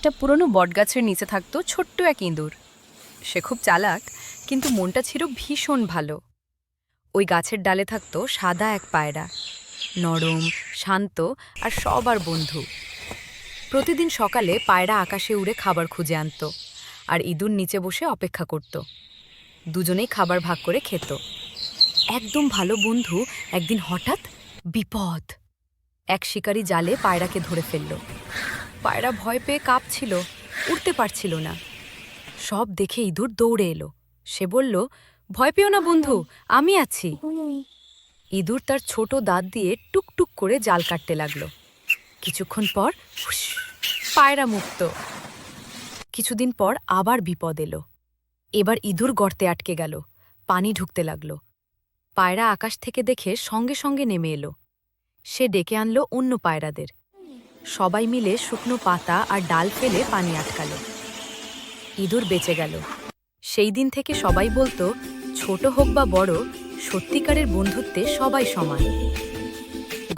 একটা পুরনো বটগাছের নিচে থাকতো ছোট্ট এক ইঁদুর। সে খুব চালাক, কিন্তু মনটা ছিল ভীষণ ভালো। ওই গাছের ডালে থাকতো সাদা এক পায়রা, নরম, শান্ত আর সবার বন্ধু। প্রতিদিন সকালে পায়রা আকাশে উড়ে খাবার খুঁজে আনতো, আর ইঁদুর নিচে বসে অপেক্ষা করত। দুজনেই খাবার ভাগ করে খেত। একদম ভালো বন্ধু। একদিন হঠাৎ বিপদ। এক শিকারী জালে পায়রাকে ধরে ফেলল। পায়রা ভয় পেয়ে কাঁপছিল, উঠতে পারছিল না। সব দেখে ইঁদুর দৌড়ে এলো। সে বলল, ভয় পেও না বন্ধু, আমি আছি। ইঁদুর তার ছোট দাঁত দিয়ে টুকটুক করে জাল কাটতে লাগলো। কিছুক্ষণ পর হুশ, পায়রা মুক্ত। কিছুদিন পর আবার বিপদ এলো। এবার ইঁদুর গর্তে আটকে গেল, পানি ঢুকতে লাগলো। পায়রা আকাশ থেকে দেখে সঙ্গে সঙ্গে নেমে এলো। সে ডেকে আনলো অন্য পায়রাদের। সবাই মিলে শুকনো পাতা আর ডাল ফেলে পানি আটকালো। ইঁদুর বেঁচে গেল। সেই দিন থেকে সবাই বলতো, ছোট হোক বা বড়, সত্যিকারের বন্ধুত্বে সবাই সমান।